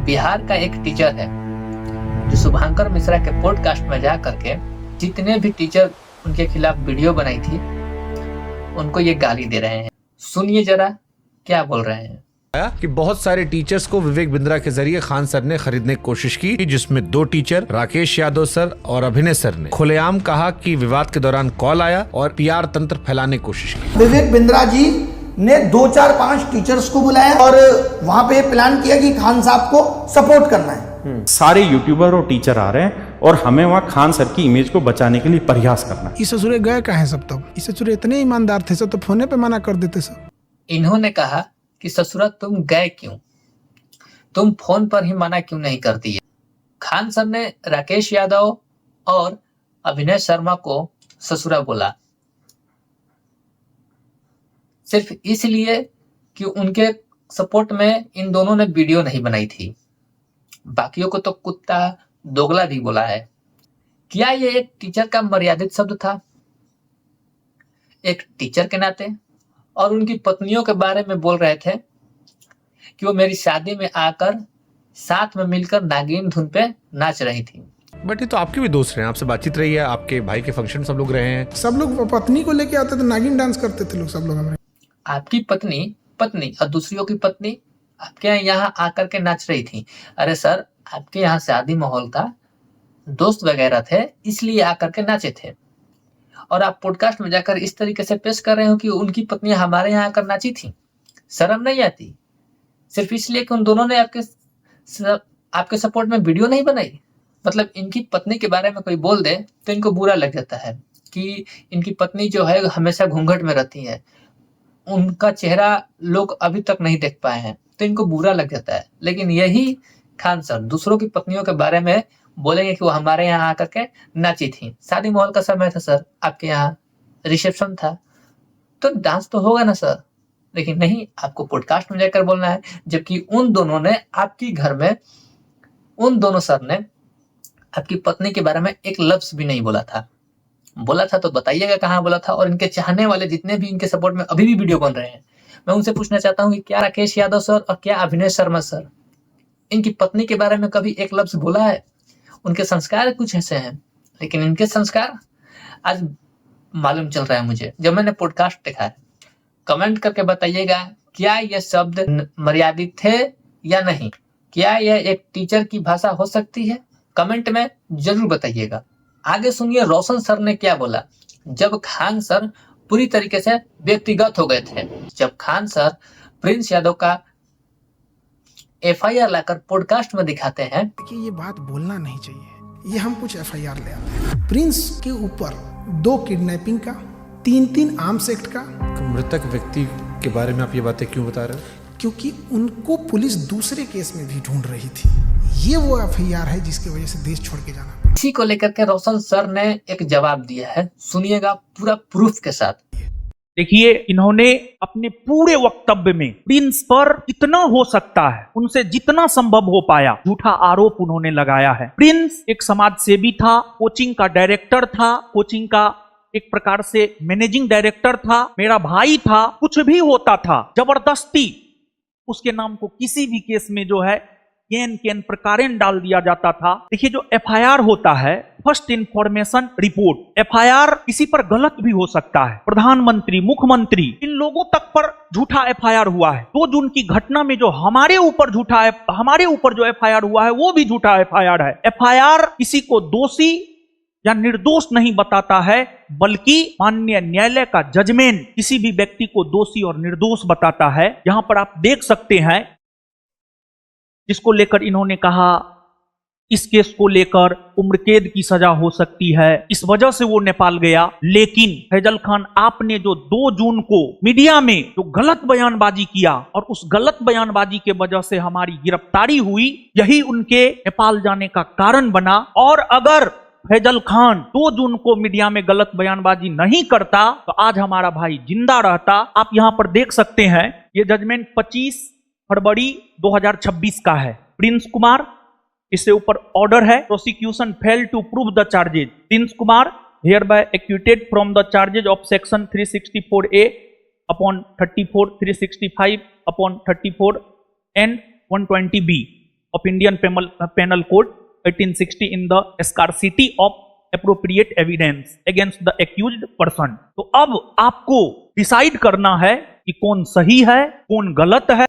बिहार का एक टीचर है जो शुभंकर मिश्रा के पॉडकास्ट में जा करके जितने भी टीचर उनके खिलाफ वीडियो बनाई थी उनको ये गाली दे रहे हैं। सुनिए जरा क्या बोल रहे हैं। कि बहुत सारे टीचर्स को विवेक बिंद्रा के जरिए खान सर ने खरीदने की कोशिश की, जिसमें 2 टीचर राकेश यादव सर और अभिनय सर ने खुलेआम कहा कि विवाद के दौरान कॉल आया और पीआर तंत्र फैलाने की कोशिश की। विवेक बिंद्रा जी ने 2, 4, 5 टीचर्स को बुलाया और वहाँ पे प्लान किया कि खान साहब को सपोर्ट करना है। सारे यूट्यूबर और टीचर आ रहे हैं और हमें वहाँ खान सर की इमेज को बचाने के लिए प्रयास करना है। इस ससुरे गए कहाँ सब? तब इस ससुरे इतने ईमानदार थे सब तो फोने पे मना कर देते सब। इन्होंने कहा कि ससुरा तुम गए क्यों, तुम फोन पर ही मना क्यों नहीं कर दिए। खान सर ने राकेश यादव और अभिनय शर्मा को ससुरा बोला सिर्फ इसलिए कि उनके सपोर्ट में इन दोनों ने वीडियो नहीं बनाई थी। बाकियों को तो कुत्ता दोगला भी बोला है। क्या ये एक टीचर का मर्यादित शब्द था? एक टीचर के नाते और उनकी पत्नियों के बारे में बोल रहे थे कि वो मेरी शादी में आकर साथ में मिलकर नागिन धुन पे नाच रही थी। बट ये तो आपके भी दोस्त हैं, आपसे बातचीत रही है, आपके भाई के फंक्शन सब लोग रहे हैं। सब लोग पत्नी को लेके आते थे, नागिन डांस करते थे लोग सब लोग। हमारे आपकी पत्नी और दूसरियों की पत्नी आपके यहाँ आकर के नाच रही थी। अरे सर, आपके यहाँ शादी माहौल था, दोस्त वगैरह थे, इसलिए आकर के नाचे थे। और आप पॉडकास्ट में जाकर इस तरीके से पेश कर रहे हो कि उनकी पत्नी हमारे यहाँ आकर नाची थी। शर्म नहीं आती? सिर्फ इसलिए कि उन दोनों ने आपके सपोर्ट में वीडियो नहीं बनाई। मतलब इनकी पत्नी के बारे में कोई बोल दे तो इनको बुरा लग जाता है कि इनकी पत्नी जो है हमेशा घूंघट में रहती है, उनका चेहरा लोग अभी तक नहीं देख पाए हैं, तो इनको बुरा लग जाता है। लेकिन यही खान सर दूसरों की पत्नियों के बारे में बोलेंगे कि वो हमारे यहाँ आकर के नाची थी। शादी माहौल का समय था सर, आपके यहाँ रिसेप्शन था, तो डांस तो होगा ना सर। लेकिन नहीं, आपको पॉडकास्ट में जाकर बोलना है, जबकि उन दोनों ने आपकी घर में, उन दोनों सर ने आपकी पत्नी के बारे में एक लफ्ज भी नहीं बोला था। बोला था तो बताइएगा कहाँ बोला था। और इनके चाहने वाले जितने भी इनके सपोर्ट में अभी भी वीडियो बन रहे हैं, मैं उनसे पूछना चाहता हूँ कि क्या राकेश यादव सर और क्या अभिनय शर्मा सर इनकी पत्नी के बारे में कभी एक लफ्ज बोला है? उनके संस्कार कुछ ऐसे हैं, लेकिन इनके संस्कार आज मालूम चल रहा है मुझे जब मैंने पॉडकास्ट देखा है। कमेंट करके बताइएगा क्या यह शब्द मर्यादित थे या नहीं। क्या यह एक टीचर की भाषा हो सकती है? कमेंट में जरूर बताइएगा। आगे सुनिए रोशन सर ने क्या बोला जब खान सर पूरी तरीके से व्यक्तिगत हो गए थे। जब खान सर प्रिंस यादव का FIR लाकर पॉडकास्ट में दिखाते हैं। देखिए, ये बात बोलना नहीं चाहिए। ये हम कुछ FIR ले आते हैं। प्रिंस के ऊपर 2 किडनैपिंग का, 3 आर्म्स एक्ट का। तो मृतक व्यक्ति के बारे में आप ये बातें क्यों बता रहे हो? क्योंकि उनको पुलिस दूसरे केस में भी ढूंढ रही थी। ये वो FIR है जिसकी वजह से देश छोड़ के जाना पड़ा। इसी को लेकर के रोशन सर ने एक जवाब दिया है, सुनिएगा पूरा प्रूफ के साथ। देखिए, इन्होंने अपने पूरे वक्तव्य में प्रिंस पर इतना हो सकता है उनसे जितना संभव हो पाया झूठा आरोप उन्होंने लगाया है। प्रिंस एक समाज सेवी था, कोचिंग का डायरेक्टर था, कोचिंग का एक प्रकार से मैनेजिंग डायरेक्टर था, मेरा भाई था। कुछ भी होता था, जबरदस्ती उसके नाम को किसी भी केस में जो है केन प्रकारेण डाल दिया जाता था। देखिए, जो FIR होता है, फर्स्ट इंफॉर्मेशन रिपोर्ट, FIR किसी पर गलत भी हो सकता है। प्रधानमंत्री, मुख्यमंत्री, इन लोगों तक पर झूठा FIR हुआ है। 2 जून की घटना में जो हमारे ऊपर जो FIR हुआ है वो भी झूठा FIR है। FIR किसी को दोषी या निर्दोष नहीं बताता है, बल्कि माननीय न्यायालय का जजमेंट किसी भी व्यक्ति को दोषी और निर्दोष बताता है। यहां पर आप देख सकते हैं जिसको लेकर इन्होंने कहा इस केस को लेकर उम्र कैद की सजा हो सकती है, इस वजह से वो नेपाल गया। लेकिन फैजल खान, आपने जो 2 जून को मीडिया में जो गलत बयानबाजी किया और उस गलत बयानबाजी के वजह से हमारी गिरफ्तारी हुई, यही उनके नेपाल जाने का कारण बना। और अगर फैजल खान 2 जून को मीडिया में गलत बयानबाजी नहीं करता तो आज हमारा भाई जिंदा रहता। आप यहां पर देख सकते हैं, ये जजमेंट 25 फरवरी 2026 का है। प्रिंस कुमार, इससे ऊपर ऑर्डर है, prosecution fail to prove the charges. Prince Kumar here by acquitted from the charges of section 364A upon 34, 365 upon 34 and 120B of Indian Penal Code 1860 in the scarcity of appropriate evidence against the accused person. तो अब आपको decide करना है कि कौन सही है कौन गलत है।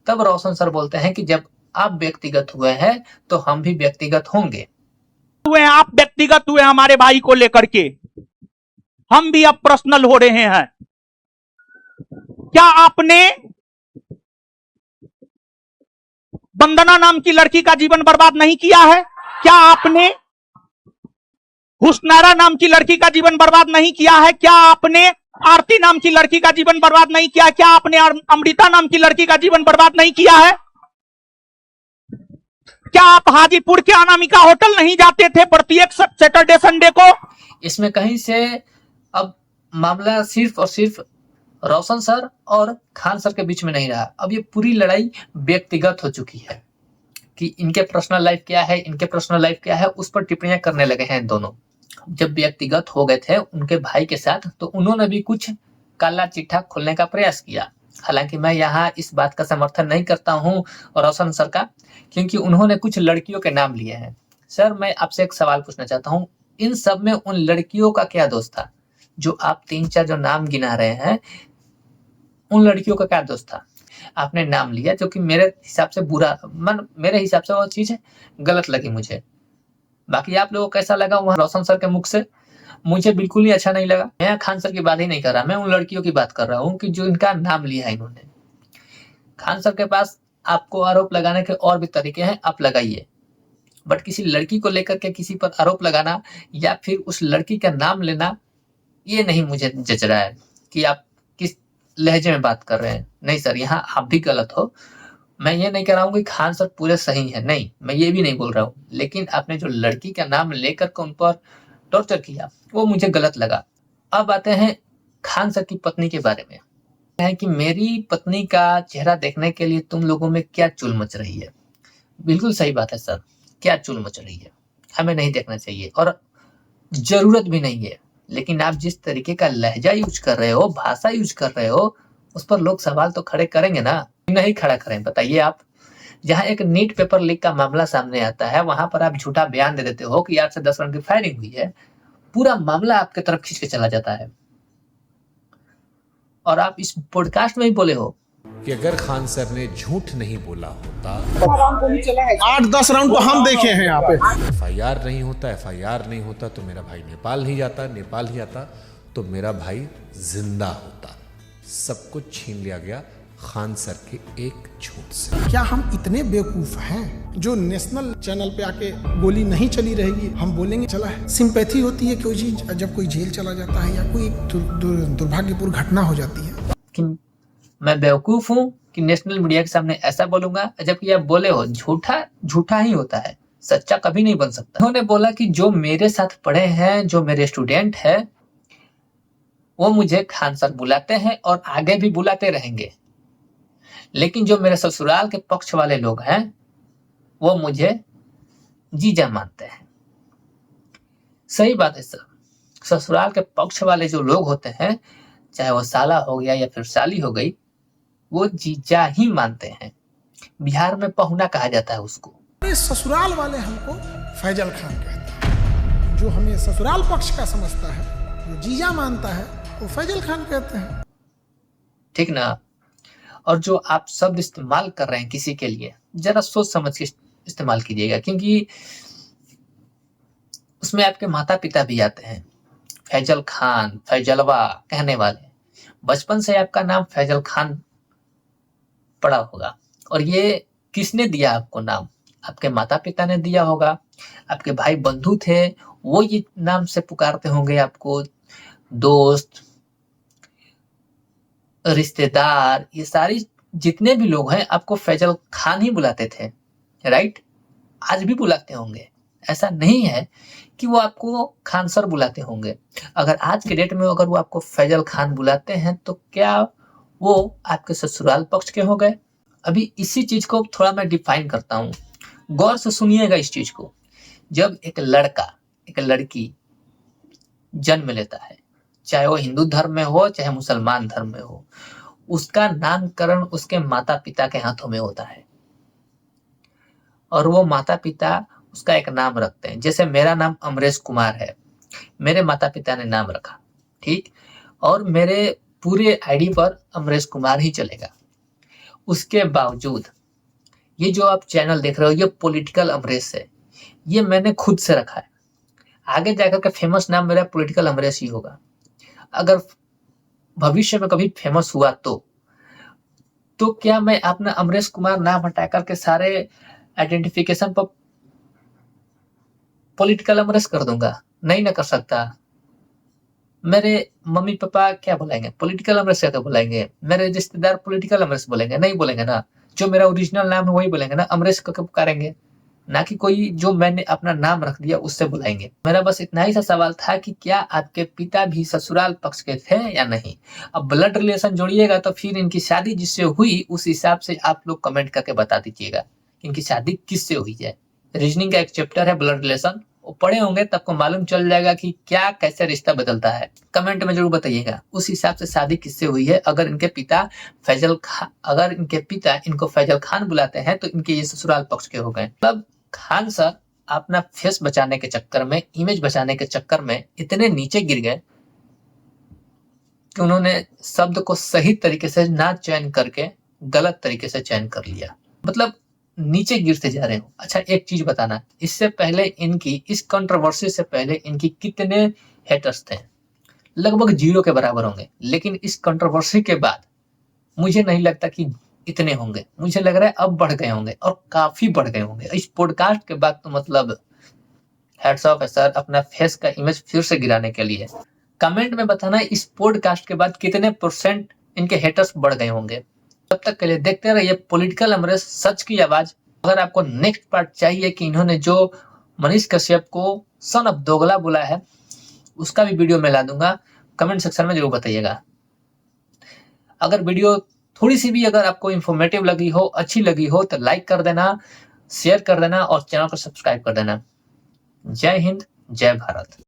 तब रोशन सर बोलते हैं कि जब आप व्यक्तिगत हुए हैं तो हम भी व्यक्तिगत होंगे। हुए आप व्यक्तिगत हुए हमारे भाई को लेकर के, हम भी अब पर्सनल हो रहे हैं। क्या आपने वंदना नाम की लड़की का जीवन बर्बाद नहीं किया है? क्या आपने हुस्नैरा नाम की लड़की का जीवन बर्बाद नहीं किया है? क्या आपने आरती नाम की लड़की का जीवन बर्बाद नहीं किया? क्या आपने अमृता नाम की लड़की का जीवन बर्बाद नहीं किया है? क्या आप हाजीपुर के अनामिका होटल नहीं जाते थे प्रत्येक सैटरडे संडे को? इसमें कहीं से अब मामला सिर्फ और सिर्फ रोशन सर और खान सर के बीच में नहीं रहा। अब ये पूरी लड़ाई व्यक्तिगत हो चुकी है कि इनके पर्सनल लाइफ क्या है, इनके पर्सनल लाइफ क्या है, उस पर टिप्पणियां करने लगे हैं दोनों। जब व्यक्तिगत हो गए थे उनके भाई के साथ तो उन्होंने भी कुछ काला चिट्ठा खोलने का प्रयास किया। हालांकि मैं यहाँ इस बात का समर्थन नहीं करता हूँ रोशन सर का, क्योंकि उन्होंने कुछ लड़कियों के नाम लिए हैं। सर मैं आपसे एक सवाल पूछना चाहता हूँ, इन सब में उन लड़कियों का क्या दोष था? जो आप 3-4 जो नाम गिना रहे हैं, उन लड़कियों का क्या दोष था? आपने नाम लिया जो कि मेरे हिसाब से बुरा, मेरे हिसाब से वो चीज गलत लगी मुझे। बाकी आप लोगों को कैसा लगा वहां रोशन सर के मुख से? मुझे बिल्कुल ही अच्छा नहीं लगा। मैं खान सर की बात ही नहीं कर रहा, मैं उन लड़कियों की बात कर रहा हूँ कि जो इनका नाम लिया है इन्होंने। खान सर के पास आपको आरोप लगाने के और भी तरीके हैं, आप लगाइए, बट किसी लड़की को लेकर के किसी पर आरोप लगाना या फिर उस लड़की का नाम लेना, ये नहीं मुझे जच रहा है कि आप किस लहजे में बात कर रहे हैं। नहीं सर, यहाँ आप भी गलत हो। मैं ये नहीं कह रहा हूँ कि खान सर पूरे सही है, नहीं, मैं ये भी नहीं बोल रहा हूँ, लेकिन आपने जो लड़की का नाम लेकर के उन पर टॉर्चर किया वो मुझे गलत लगा। अब आते हैं खान सर की पत्नी के बारे में, है कि मेरी पत्नी का चेहरा देखने के लिए तुम लोगों में क्या चुल मच रही है। बिल्कुल सही बात है सर, क्या चुल मच रही है, हमें नहीं देखना चाहिए और जरूरत भी नहीं है। लेकिन आप जिस तरीके का लहजा यूज कर रहे हो, भाषा यूज कर रहे हो, उस पर लोग सवाल तो खड़े करेंगे ना। नहीं खड़ा करें? बताइए आप। जहां एक नीट पेपर लीक का मामला सामने आता है वहां पर आप झूठा बयान दे देते हो कि 8 से 10 राउंड की फायरिंग हुई है, पूरा मामला आपके तरफ खींच के चला जाता है। और आप इस पॉडकास्ट में ही बोले हो कि अगर खान सर ने झूठ नहीं बोला होता, 8-10 राउंड तो हम देखे हैं यहाँ पे। एफआईआर नहीं होता, एफआईआर नहीं होता तो मेरा भाई नेपाल नहीं जाता, नेपाल ही आता तो मेरा भाई जिंदा होता। सब कुछ छीन लिया गया खान सर के एक झूठ से। क्या हम इतने बेवकूफ हैं जो नेशनल चैनल पे आके गोली नहीं चली रहेगी हम बोलेंगे चला है? सिंपैथी होती है कोई चीज जब कोई जेल चला जाता है या कोई दुर्भाग्यपूर्ण घटना हो जाती है कि मैं बेवकूफ हूं कि नेशनल मीडिया के सामने ऐसा बोलूंगा, जबकि आप बोले हो झूठा झूठा ही होता है, सच्चा कभी नहीं बन सकता। उन्होंने बोला कि जो मेरे साथ पढ़े हैं, जो मेरे स्टूडेंट है, वो मुझे खान सर बुलाते हैं और आगे भी बुलाते रहेंगे, लेकिन जो मेरे ससुराल के पक्ष वाले लोग हैं वो मुझे जीजा मानते हैं। सही बात है सर, ससुराल के पक्ष वाले जो लोग होते हैं, चाहे वो साला हो गया या फिर साली हो गई, वो जीजा ही मानते हैं। बिहार में पहुना कहा जाता है उसको। ये ससुराल वाले हमको फैजल खान कहते हैं, जो हमें ससुराल पक्ष का समझता है, जो जीजा मानता है, वो फैजल खान कहते हैं। ठीक ना? और जो आप शब्द इस्तेमाल कर रहे हैं किसी के लिए, जरा सोच समझ के इस्तेमाल कीजिएगा, क्योंकि उसमें आपके माता पिता भी आते हैं। फैजल खान, फैजलवा कहने वाले, बचपन से आपका नाम फैजल खान पड़ा होगा। और ये किसने दिया आपको नाम? आपके माता पिता ने दिया होगा, आपके भाई बंधु थे वो ये नाम से पुकारते होंगे आपको, दोस्त, रिश्तेदार, ये सारी जितने भी लोग हैं आपको फैजल खान ही बुलाते थे, राइट? आज भी बुलाते होंगे, ऐसा नहीं है कि वो आपको खान सर बुलाते होंगे। अगर आज के डेट में अगर वो आपको फैजल खान बुलाते हैं तो क्या वो आपके ससुराल पक्ष के हो गए? अभी इसी चीज को थोड़ा मैं डिफाइन करता हूँ, गौर से सुनिएगा इस चीज को। जब एक लड़का एक लड़की जन्म लेता है, चाहे वो हिंदू धर्म में हो चाहे मुसलमान धर्म में हो, उसका नामकरण उसके माता पिता के हाथों में होता है। और वो माता पिता उसका एक नाम रखते हैं। जैसे मेरा नाम अमरेश कुमार है, मेरे माता पिता ने नाम रखा, ठीक, और मेरे पूरे आईडी पर अमरेश कुमार ही चलेगा। उसके बावजूद ये जो आप चैनल देख रहे हो, ये पॉलिटिकल अमरेश है, ये मैंने खुद से रखा है। आगे जाकर के फेमस नाम मेरा पॉलिटिकल अमरेश ही होगा। अगर भविष्य में कभी फेमस हुआ तो क्या मैं अपना अमरेश कुमार नाम हटा करके सारे आइडेंटिफिकेशन पर पॉलिटिकल अमरेश कर दूंगा? नहीं ना कर सकता। मेरे मम्मी पापा क्या बोलेंगे? पॉलिटिकल अमरेश क्या बोलेंगे? मेरे रिश्तेदार पॉलिटिकल अमरेश बोलेंगे? नहीं बोलेंगे ना। जो मेरा ओरिजिनल नाम है वही बोलेंगे ना, अमरेश करके पुकारेंगे, ना कि कोई जो मैंने अपना नाम रख दिया उससे बुलाएंगे। मेरा बस इतना ही सा सवाल था कि क्या आपके पिता भी ससुराल पक्ष के थे या नहीं। अब ब्लड रिलेशन जोड़िएगा तो फिर इनकी शादी जिससे हुई उस हिसाब से आप लोग कमेंट करके बता दीजिएगा इनकी शादी किससे हुई है। रीजनिंग का एक चैप्टर है ब्लड रिलेशन, वो पढ़े होंगे तब को मालूम चल जाएगा कि क्या कैसे रिश्ता बदलता है। कमेंट में जरूर बताइएगा उस हिसाब से शादी किससे हुई है। अगर इनके पिता इनको फैजल खान बुलाते हैं तो इनके ये ससुराल पक्ष के हो गए। मतलब खान सर अपना फेस बचाने के चक्कर में, इमेज बचाने के चक्कर में इतने नीचे गिर गए कि उन्होंने शब्द को सही तरीके से ना चयन करके गलत तरीके से चयन कर लिया। मतलब नीचे गिरते जा रहे हो। अच्छा एक चीज बताना, इससे पहले इनकी इस कंट्रोवर्सी से पहले इनकी कितने हेटर्स थे? लगभग 0 के बराबर होंगे। लेकिन इस कंट्रोवर्सी के बाद मुझे नहीं लगता कि इतने होंगे। मुझे लग रहा है अब बढ़ गए होंगे और काफी बढ़ गए होंगे। इस पॉडकास्ट के बाद तो मतलब हैट्स ऑफ है सर अपना फेस का इमेज फिर से गिराने के लिए। कमेंट में बताना इस पॉडकास्ट के बाद कितने % इनके हेटर्स बढ़ गए होंगे। तब तक के लिए देखते रहिए पॉलिटिकल अमरेश सच की आवाज। अगर आपको नेक्स्ट पार्ट चाहिए कि इन्होंने जो मनीष कश्यप को सन ऑफ दोगला बोला है उसका भी वीडियो मैं ला दूंगा, कमेंट सेक्शन में जरूर बताइएगा। अगर वीडियो थोड़ी सी भी अगर आपको इंफॉर्मेटिव लगी हो, अच्छी लगी हो तो लाइक कर देना, शेयर कर देना और चैनल को सब्सक्राइब कर देना। जय हिंद, जय भारत।